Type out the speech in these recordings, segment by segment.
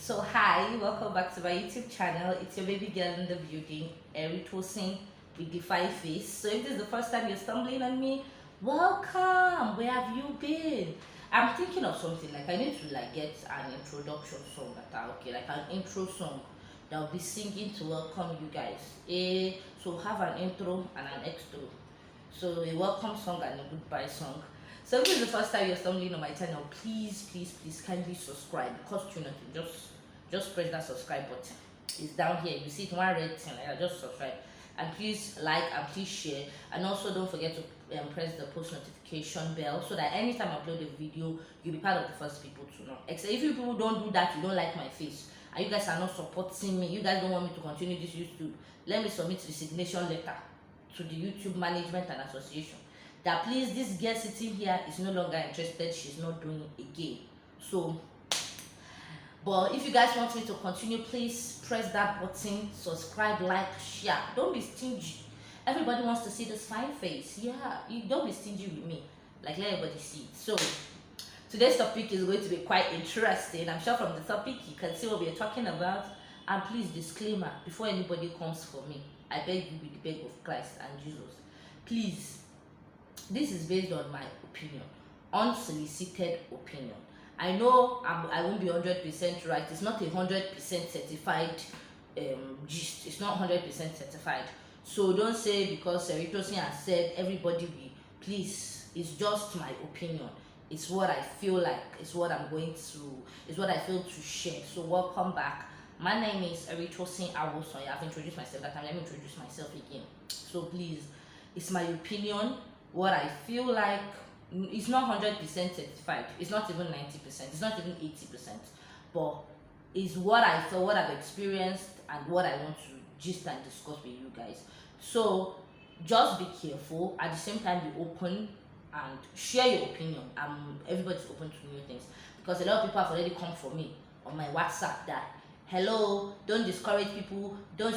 So hi, welcome back to my YouTube channel. It's your baby girl in the building, Eric Tosin with the five face. So if this is the first time you're stumbling on me, welcome. Where have you been? I'm thinking of something like I need to get an introduction song that are okay, like an intro song that I'll be singing to welcome you guys. So have an intro and an extra. So a welcome song and a goodbye song. So if this is the first time you're stumbling on my channel, please kindly subscribe. It costs you nothing. Just press that subscribe button. It's down here. You see it one red thing. Like just subscribe. And please like and please share. And also don't forget to press the post notification bell so that anytime I upload a video, you'll be part of the first people to know. Except if you people don't do that, you don't like my face, and you guys are not supporting me, you guys don't want me to continue this YouTube, let me submit resignation letter to the YouTube management and association that please this girl sitting here is no longer interested, she's not doing it again. So but if you guys want me to continue, please press that button, subscribe, like, share. Don't be stingy. Everybody wants to see this fine face. Yeah, you don't be stingy with me, like let everybody see it. So today's topic is going to be quite interesting. I'm sure from the topic you can see what we're talking about. And please, disclaimer, before anybody comes for me, I beg you with the beg of Christ and Jesus, please, this is based on my opinion, unsolicited opinion. I know I won't be 100% right. It's not a 100% certified gist. It's not 100% certified. So don't say because Eritosin has said everybody will. Please, it's just my opinion. It's what I feel like. It's what I'm going to. It's what I feel to share. So welcome back. My name is Eritosin Awoson. I've introduced myself that time. Let me introduce myself again. So please, it's my opinion. What I feel like. It's not 100% certified. It's not even 90%. It's not even 80%. But it's what I feel, what I've experienced, and what I want to gist and discuss with you guys. So just be careful. At the same time, be open and share your opinion. Everybody's open to new things because a lot of people have already come for me on my WhatsApp that hello, don't discourage people, don't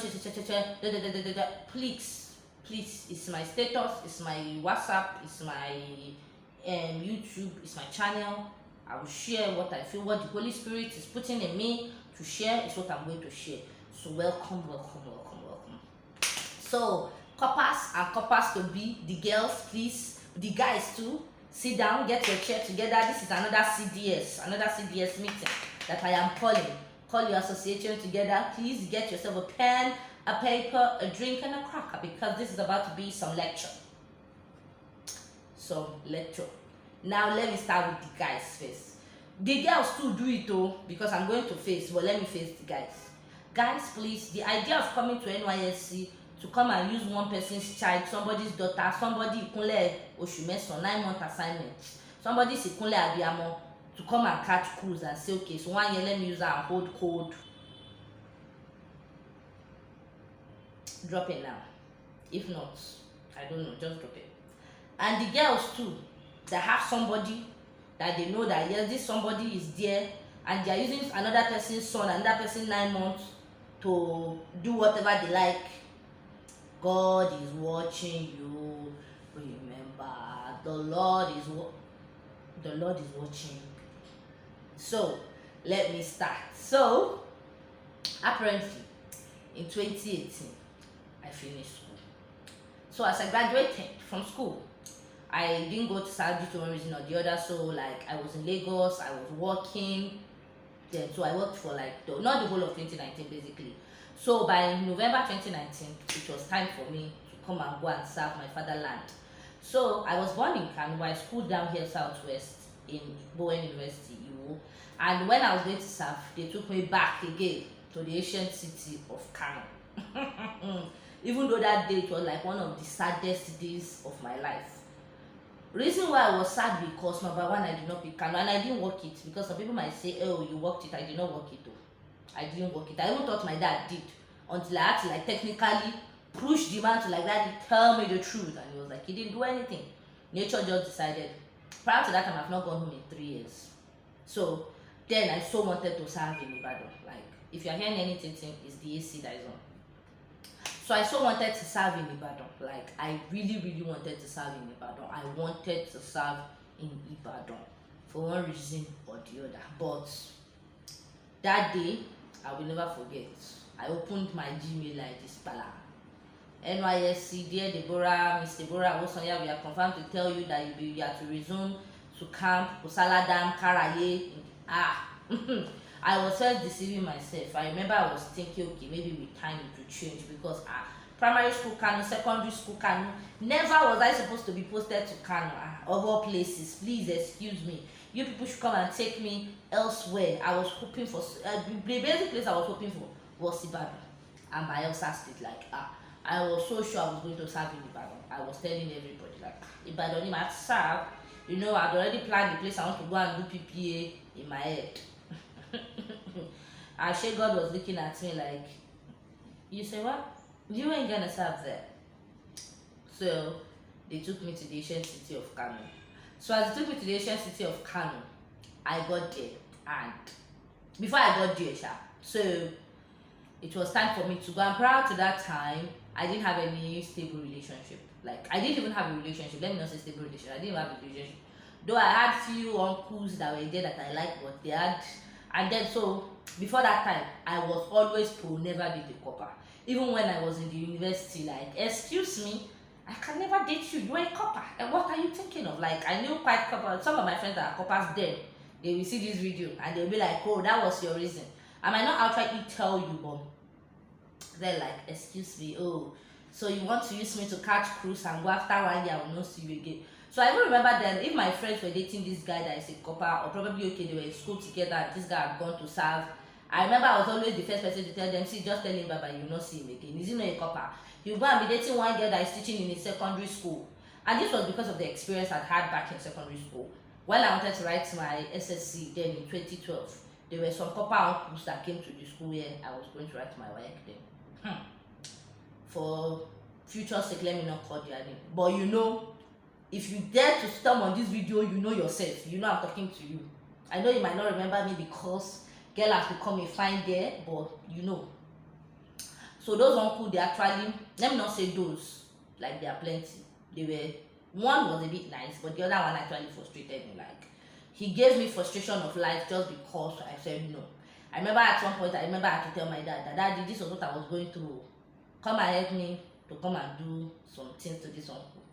please, it's my status, it's my WhatsApp, it's my YouTube, it's my channel. I will share what I feel, what the Holy Spirit is putting in me to share is what I'm going to share. So welcome. So coppers and coppers to be, the girls please, the guys too, sit down, get your chair together. This is another CDS meeting that I am calling. Call your association together. Please get yourself a pen, a paper, a drink, and a cracker because this is about to be some lecture. Now let me start with the guys first. The girls too do it though because I'm going to face, but let me face the guys. Guys, please, the idea of coming to Nysc to come and use one person's child, somebody's daughter, somebody ikunle oshumeson 9-month assignment, somebody's ikunle abiyamo to come and catch cruise and say okay, so 1 year let me use her and hold code. Drop it now. If not, I don't know, just drop it. And the girls too, that have somebody that they know that yes, this somebody is there, and they are using another person's son, another person 9 months to do whatever they like. God is watching you. Remember, the Lord is watching. So let me start. So apparently, in 2018, I finished school. So as I graduated from school, I didn't go to Saudi to one reason or the other. So like I was in Lagos, I was working. Then so I worked for not the whole of 2019 basically. So by November 2019, it was time for me to come and go and serve my fatherland. So I was born in Kano. I schooled down here southwest in Bowen University, Iwo. And when I was going to serve, they took me back again to the ancient city of Kano. Even though that day it was like one of the saddest days of my life. Reason why I was sad because number one, I did not pick Kano and I didn't work it because some people might say, oh, you worked it. I did not work it though. I didn't work it. I even thought my dad did until I had to technically push the man to daddy, tell me the truth, and he was like, he didn't do anything. Nature just decided. Prior to that time, I've not gone home in 3 years. So then I so wanted to serve in Ibadan. If you're hearing anything, it's the AC that is on. So I so wanted to serve in Ibadan. I really wanted to serve in Ibadan. I wanted to serve in Ibadan for one reason or the other. But That day, I will never forget. I opened my Gmail like this, pala. NYSC, dear Deborah, Miss Deborah Wosonya, we are confirmed to tell you that you are to resume to camp Kusala Dam Karaye. I was first deceiving myself. I remember I was thinking, okay, maybe with time it will change because primary school Kano, secondary school Kano, never was I supposed to be posted to Kano, of all places. Please excuse me. You people should come and take me elsewhere. I was hoping for the basic place I was hoping for was Ibadan and Bayelsa State. Like I was so sure I was going to serve in Ibadan. I was telling everybody like Ibadan might serve. You know, I'd already planned the place I want to go and do PPA in my head. And sure God was looking at me like, you say what? You ain't gonna serve there. So they took me to the ancient city of Kano. So as they took me to the ancient city of Kano, I got there, and before I got there, so it was time for me to go. And prior to that time, I didn't have any stable relationship. Like I didn't even have a relationship. Let me not say stable relationship. I didn't have a relationship. Though I had few uncles that were there that I liked, but they had. And then so before that time, I was always pro never date a copper. Even when I was in the university, like, excuse me, I can never date you. You're a copper. And what are you thinking of? Like, I knew quite coppers. Some of my friends that are coppers dead. They will see this video and they'll be like, oh, that was your reason. I might not outrightly tell you, but they're like, excuse me, oh, so you want to use me to catch cruise and go after 1 year, I will not see you again. So I even remember then, if my friends were dating this guy that is a copper, or probably okay, they were in school together and this guy had gone to serve. I remember I was always the first person to tell them, see, just tell him bye-bye, you will not see him again. Is he not a copper? You go and be dating one girl that is teaching in a secondary school. And this was because of the experience I'd had back in secondary school. While I wanted to write my SSC then in 2012, there were some copper uncles that came to the school where I was going to write my work then. For future sake, let me not call their name. But you know, if you dare to stumble on this video, you know yourself. You know I'm talking to you. I know you might not remember me because girl has become a fine girl, but you know. So those uncles, they actually, let me not say those, like there are plenty. They were, one was a bit nice, but the other one actually frustrated me. Like, he gave me frustration of life just because I said no. I remember at one point, I had to tell my dad that, Daddy, this was what I was going through. Come and help me to come and do some things to this uncle.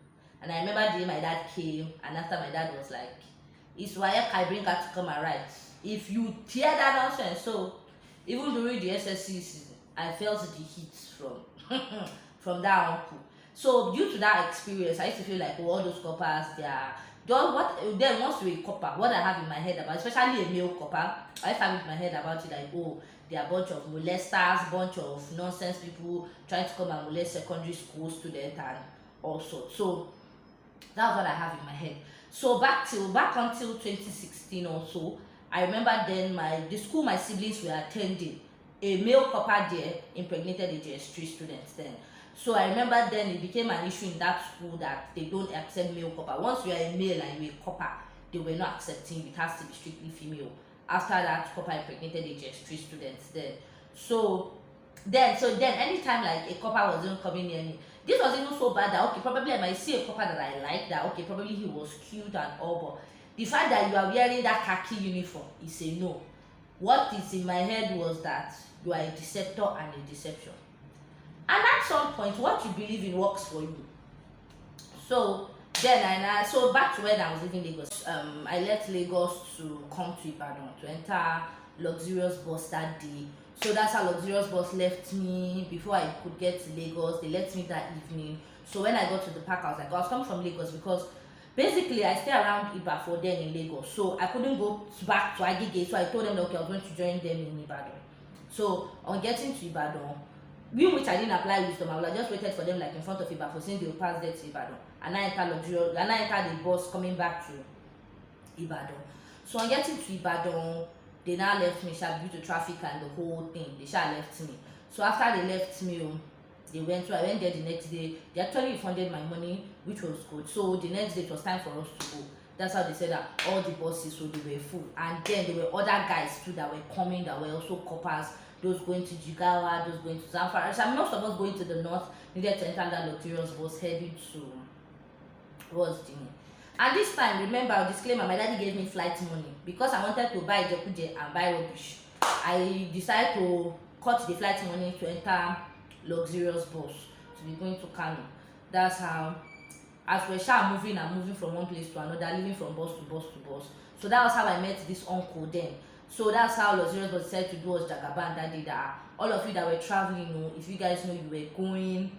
And I remember the day my dad came, and after my dad was like, it's why I bring her to come and write. If you hear that nonsense, so even during the SSC season, I felt the heat from that uncle. So due to that experience, I used to feel like, oh, all those coppers, they are just what. Then once you're a copper, what I have in my head about, especially a male copper, I have in my head about it like, oh, they are a bunch of molesters, bunch of nonsense people trying to come and molest secondary school students and also. So that's what I have in my head. So back until 2016 or so, I remember then the school my siblings were attending, a male copper there impregnated a JS3 student then. So I remember then it became an issue in that school that they don't accept male copper. Once you are a male and you're a copper, they were not accepting. It has to be strictly female. After that, copper impregnated a JS3 student then. So then anytime like a copper wasn't coming near me, this was even so bad that okay, probably I might see a copper that I like, that okay, probably he was cute and all, but the fact that you are wearing that khaki uniform is a no. What is in my head was that you are a deceptor and a deception. And at some point, what you believe in works for you. So then so back to when I was living in Lagos. I left Lagos to come to Ibadan to enter luxurious bus that day. So that's how luxurious bus left me before I could get to Lagos. They left me that evening. So when I got to the park, I was like, I was coming from Lagos because basically I stay around Ibadan for then in Lagos. So I couldn't go back to Agege. So I told them that okay, I was going to join them in Ibadan. So on getting to Ibadan, which I didn't apply wisdom, I would have just waited for them like in front of Ibadan, since they will pass there to Ibadan. And I entered the bus coming back to Ibadan. So on getting to Ibadan, they now left me due to traffic and the whole thing. They left me. So after they left me, I went there the next day. They actually refunded my money, which was good. So the next day it was time for us to go. That's how they said that all the buses, so they were full. And then there were other guys too that were coming that were also coppers. Those going to Jigawa, those going to Zamfara. So most of us going to the north needed to enter that luxurious bus heading to what's the name. And this time, remember, disclaimer, my daddy gave me flight money because I wanted to buy Jekuje and buy rubbish. I decided to cut the flight money to enter luxurious bus to be going to Kano. That's how, as we're sure moving and moving from one place to another, living from bus to bus to bus. So that was how I met this uncle then. So that's how luxurious bus decided to do us jagaban that day. That all of you that were traveling, if you guys know you were going,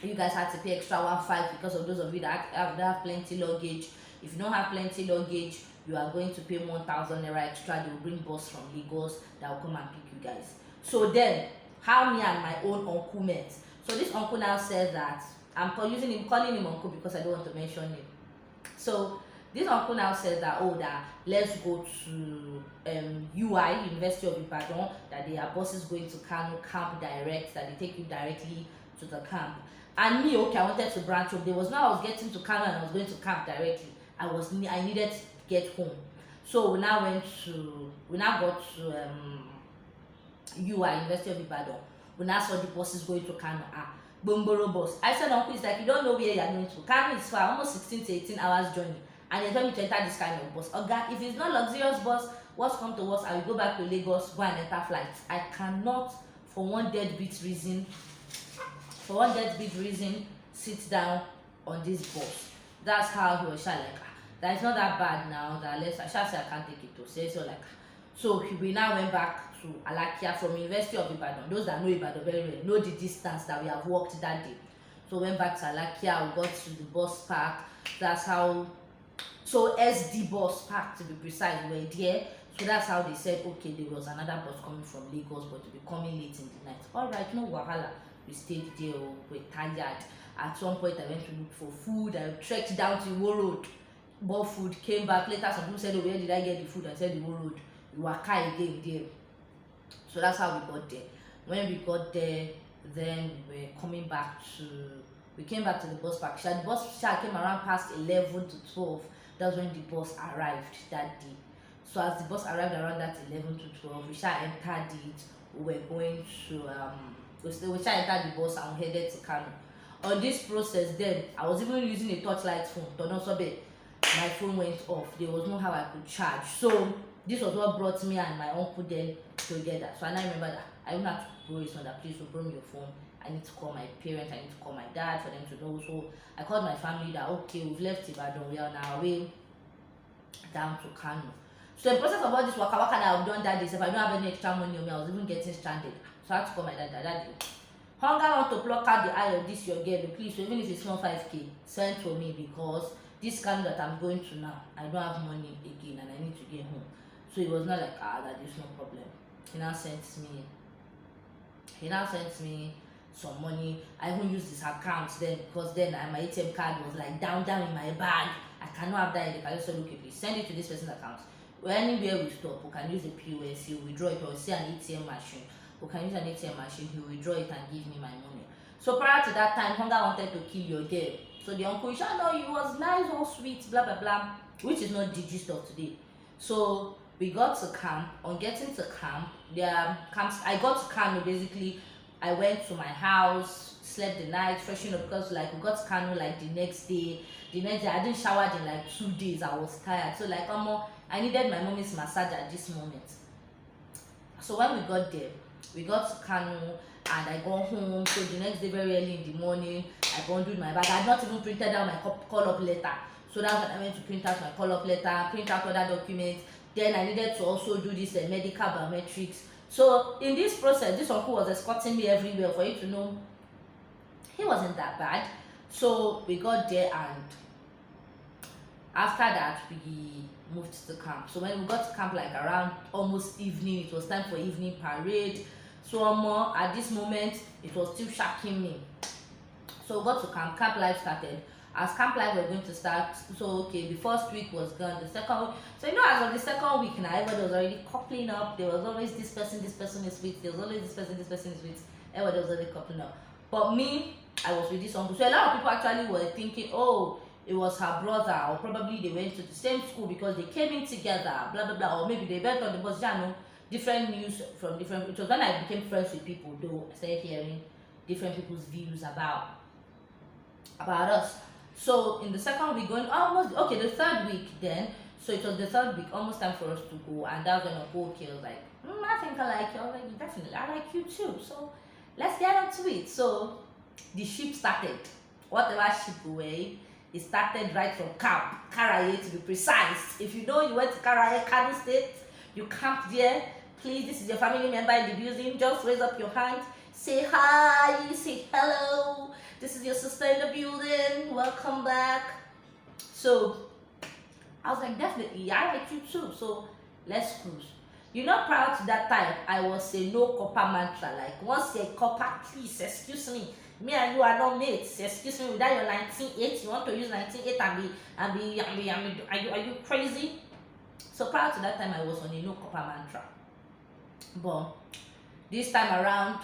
you guys had to pay extra 1.5 because of those of you that have plenty luggage. If you don't have plenty luggage, you are going to pay 1,000 naira extra. They will bring bus from Lagos that will come and pick you guys. So then, how me and my own uncle met. So this uncle now says that I'm calling him uncle because I don't want to mention him. So this uncle now says that, oh, that let's go to UI, University of Ibadan, that there are buses going to Kano camp direct, that they take you directly to the camp. And me, okay, I wanted to branch up. There was now I was getting to Kano and I was going to camp directly. I needed to get home. So we now got to UI, University of Ibadan. We now saw the buses going to Kano. Bomboro bus. I said, uncle, it's like you don't know where you're going to. Kano is far, almost 16 to 18 hours journey. And they told me to enter this kind of bus. Okay, if it's not luxurious bus, what's come to us, I will go back to Lagos, go and enter flights. I cannot, for one deadbeat reason, sit down on this bus. That's how he was like, that is not that bad now, that I shall say I can't take it to say so like. So we now went back to Alakia from University of Ibadan. Those that know Ibadan very well know the distance that we have walked that day. So we went back to Alakia, we got to the bus park. That's how, so SD bus park to be precise, we were there. So that's how they said, okay, there was another bus coming from Lagos, but to be coming late in the night. Alright, no wahala. We stayed there, we were tired. At some point I went to look for food. I trekked down to Iwo Road, bought food, came back. Later some people said, oh, where did I get the food? I said Iwo Road. We were again there. So that's how we got there. When we got there, then we came back to the bus park. The bus came around past 11 to 12. That's when the bus arrived that day. So as the bus arrived around that 11 to 12, we entered it. We were going to we entered the bus and we headed to Kano. On this process then, I was even using a torchlight phone. My phone went off. There was no how I could charge. So this was what brought me and my uncle then together. So I remember that I even had to borrow his phone, that please borrow me your phone. I need to call my parents, I need to call my dad for them to know. So I called my family that, okay, we've left Ibadan, we are on our way down to Kano. So the process of all this waka that I've done that day, if I don't have any extra money on me, I was even getting stranded. So I had to call my dad. Hunger want to pluck out the eye of this your girl, please, even if it's not 5k, send to me, because this Kano that I'm going to now, I don't have money again and I need to get home. So it was not like, that is no problem. He now sent me some money. I even used his account then, because then my ATM card was like down in my bag. I cannot have that in the car. I just said, okay, please send it to this person's account. Anywhere we stop, we can use the POS, he'll withdraw it, or see an ATM machine. We can use an ATM machine, he'll withdraw it and give me my money. So prior to that time, Hunger wanted to kill your girl. So the uncle, no, it was nice, all sweet, blah blah blah, which is not the gist of today. So we got to camp. On getting to camp, I got to Kano basically. I went to my house, slept the night, freshened up, because like we got to Kano like the next day. I didn't shower in like 2 days. I was tired. So like I needed my mommy's massage at this moment. So when we got there, we got to Kano and I got home. So the next day very early in the morning, I bundled my bag. I had not even printed out my call-up letter. So that's when I went to print out my call-up letter, print out other documents. Then I needed to also do this medical biometrics. So in this process, this uncle was escorting me everywhere. For you to know, he wasn't that bad. So we got there, and after that we moved to camp. So when we got to camp, like around almost evening, it was time for evening parade. So at this moment, it was still shocking me. So we got to camp. Camp life started. As camp life were going to start, so okay, the first week was gone, the second week, so as of the second week now, everybody was already coupling up. There was always this person is sweet, there was always this person is sweet, everybody was already coupling up. But me, I was with this uncle. So a lot of people actually were thinking, oh, it was her brother, or probably they went to the same school because they came in together, blah blah blah, or maybe they went on the bus. Different news from different. It was when I became friends with people, though I started hearing different people's views about us. So in the second week, the third week then, So it was the third week, almost time for us to go, and that was when Uncle was like, I think I like you. I was like, definitely, I like you too. So let's get on to it. So the ship started. Whatever ship we were in, it started right from camp, Carryover to be precise. If you know you went to Carryover, Kano State, you camped there, please, this is your family member in the building, just raise up your hand, say hi, say hello, this is your sister in the building, welcome back. So I was like, definitely, I like you too, so let's cruise. You know, prior to that time, I was a no copper mantra. Like, once you're copper, please, excuse me and you are not mates. Excuse me, without your 19.8, you want to use 19.8 are you crazy? So prior to that time, I was on a no copper mantra. But this time around,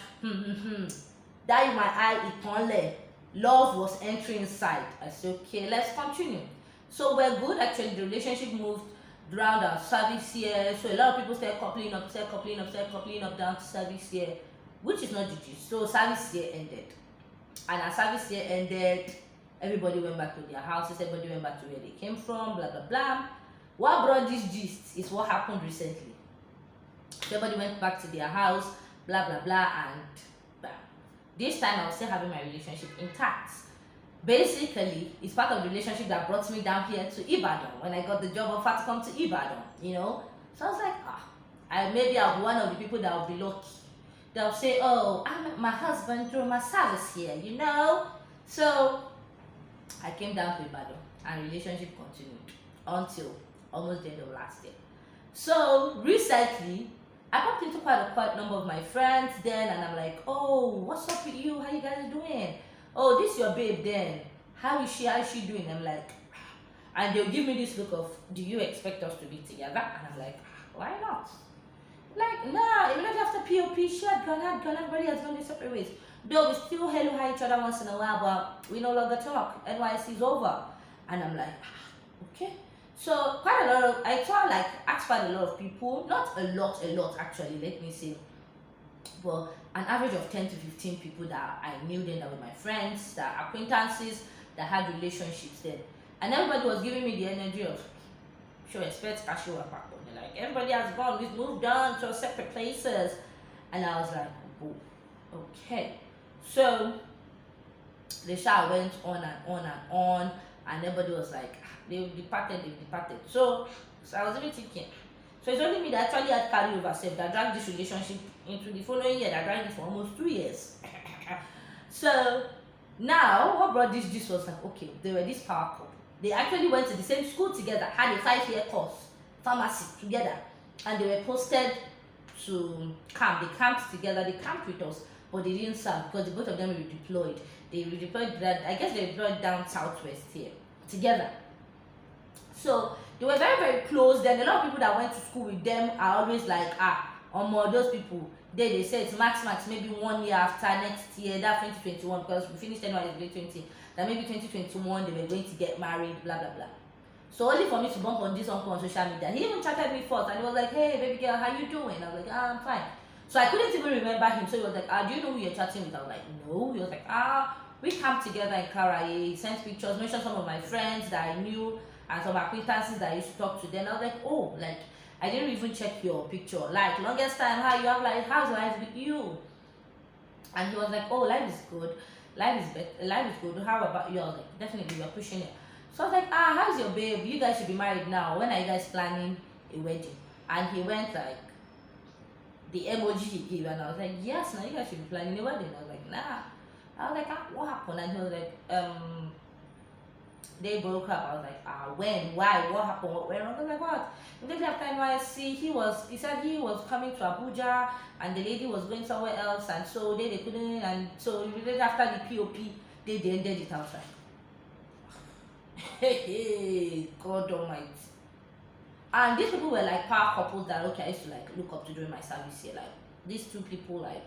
that in my eye, it love was entering inside. I said, okay, let's continue. So we're good. Actually, the relationship moved around our service year. So a lot of people started coupling up down to service year, which is not GG. So service year ended. And our service year ended, everybody went back to their houses, everybody went back to where they came from, blah, blah, blah. What brought this gist is what happened recently. Everybody went back to their house, blah, blah, blah, and blah. This time I was still having my relationship intact. Basically, it's part of the relationship that brought me down here to Ibadan when I got the job offer to come to Ibadan, you know. So I was like, maybe I'll be one of the people that will be lucky. They'll say, oh, I met my husband through my service here, you know. So I came down to Ibadan and relationship continued until almost the end of last year. So recently, I bumped into quite a number of my friends then, and I'm like, oh, what's up with you? How you guys doing? Oh, this your babe then. How is she doing? I'm like, and they'll give me this look of, do you expect us to be together? And I'm like, why not? Like, nah, even after POP, she had gone, everybody has gone their separate ways. Though we still hello hi each other once in a while, but we no longer talk. NYC is over. And I'm like, okay. So quite a lot of, I try like ask quite a lot of people, not a lot actually, let me say, but an average of 10 to 15 people that I knew then, that were my friends, that acquaintances, that had relationships then. And everybody was giving me the energy of, sure, expect Carryover. Like, everybody has gone, we've moved on to separate places. And I was like, oh, okay. So the show went on and on, and everybody was like, they've departed. So I was even thinking, so it's only me that actually had Carryover self that dragged this relationship into the following year, that dragged it for almost 2 years. So now what brought this gist was like, okay, they were this power couple. They actually went to the same school together, had a 5-year course, pharmacy together, and they were posted to camp. They camped together, they camped with us, but they didn't serve because the both of them were redeployed. They redeployed that, I guess they redeployed down southwest here together. So they were very, very close. Then a lot of people that went to school with them are always like, those people, they say it's max maybe 1 year after next year, that 2021, because we finished January 2020, that maybe 2021 they were going to get married, blah blah blah. So only for me to bump on this uncle on social media. He even chatted me first and he was like, hey baby girl, how you doing? I was like, I'm fine. So I couldn't even remember him. So he was like, do you know who you're chatting with? I was like, no. He was like, we camped together in Carryover. He sent pictures, mentioned some of my friends that I knew and some acquaintances that I used to talk to them. I was like, oh, like, I didn't even check your picture. Like, longest time, how you have, like, how's life with you? And he was like, oh, life is good. Life is good. How about you? I was like, definitely, we are pushing it. So I was like, how's your babe? You guys should be married now. When are you guys planning a wedding? And he went like, the emoji he gave, and I was like, yes, now you guys should be planning a wedding. I was like, nah. I was like, what happened? And he was like, they broke up. I was like, when? Why? What happened? What went wrong? I was like, what? Immediately after NYSC, he said he was coming to Abuja and the lady was going somewhere else, and so they couldn't, and so immediately after the POP, they ended it. I was like, hey, God Almighty. And these people were like power couples that, okay, I used to like look up to during my service here. Like, these two people, like,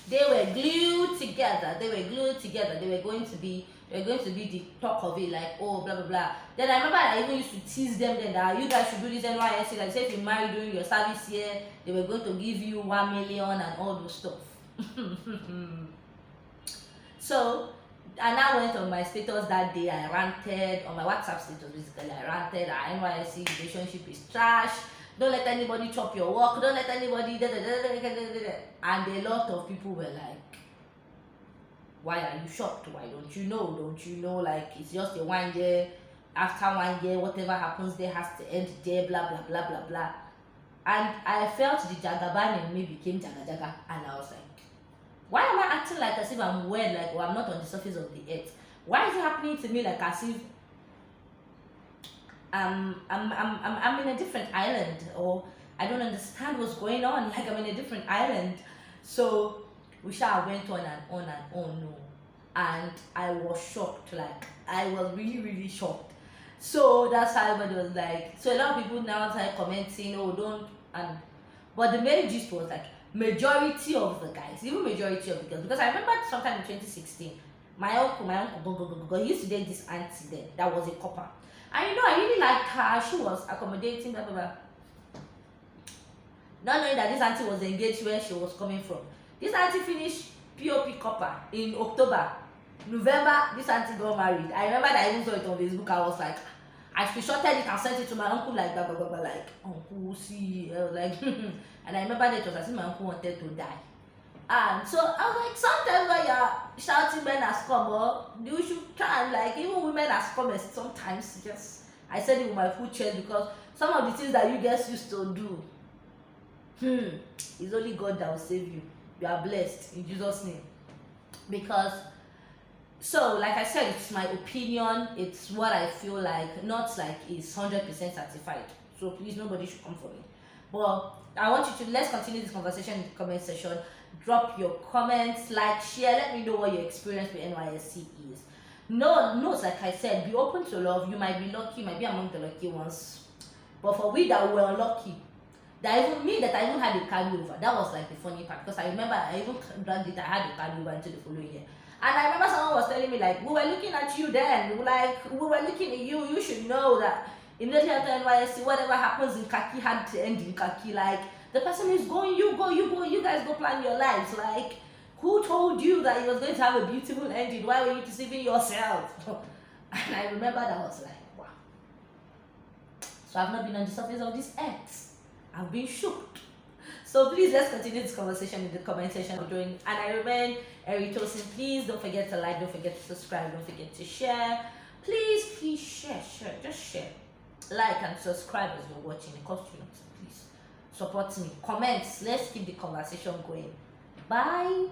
they were glued together. They were going to be the talk of it, like, oh, blah blah blah. Then I remember I even used to tease them then that you guys should do this NYSC. Like, say if you marry during your service year, they were going to give you 1 million and all those stuff. So And I went on my status that day, I ranted, on my WhatsApp status basically, I ranted, our NYSC relationship is trash, don't let anybody chop your work, don't let anybody, da, da, da, da, da, da, da. And a lot of people were like, why are you shocked? Why don't you know? Don't you know, like, it's just a 1 year, after 1 year, whatever happens there has to end there, blah, blah, blah, blah, blah. And I felt the Jagaban in me became Jaga Jaga, and I was like, why am I acting like as if I'm weird, like, or I'm not on the surface of the earth? Why is it happening to me like as if I'm in a different island, or I don't understand what's going on, like I'm in a different island? So we shall went on and on and on, no. And I was shocked, like I was really, really shocked. So that's how everybody was like, so a lot of people now started commenting, oh don't, and but the main gist was like, majority of the guys, even majority of the girls, because I remember sometime in 2016, my uncle, he used to date this auntie there that was a copper. And you know, I really liked her, she was accommodating, blah, blah, blah. Not knowing that this auntie was engaged where she was coming from. This auntie finished POP copper in October. November, this auntie got married. I remember that I even saw it on Facebook. I was like, I screenshotted it and sent it to my uncle, like blah blah blah blah, like uncle see, like and I remember that it was as if my uncle wanted to die. And so I was like, sometimes when you're shouting men as come, or you should try and like even women as come sometimes just, I said it with my full chest, because some of the things that you guys used to do, it's only God that will save you. You are blessed in Jesus' name. Because so, like I said, it's my opinion, it's what I feel like, not like it's 100% certified. So please, nobody should come for me. But I want you to, let's continue this conversation in the comment section. Drop your comments, like, share, let me know what your experience with NYSC is. No, like I said, be open to love. You might be lucky, you might be among the lucky ones. But for we that were unlucky, that even me, that I even had a carryover, that was like the funny part. Because I remember I even dragged it, I had a carryover until the following year. And I remember someone was telling me, like, we were looking at you then, we were looking at you, you should know that immediately after NYSC, whatever happens in Kaki had to end in Kaki. Like, the person is going, you go, you guys go plan your lives. Like, who told you that it was going to have a beautiful ending? Why were you deceiving yourself? And I remember that, I was like, wow. So I've not been on the surface of this earth. I've been shook. So please, let's continue this conversation in the comment section. And I remain Eritosin. Please don't forget to like, don't forget to subscribe, don't forget to share. Please share, just share. Like and subscribe as you're watching. It costs you nothing. Please support me. Comments. Let's keep the conversation going. Bye.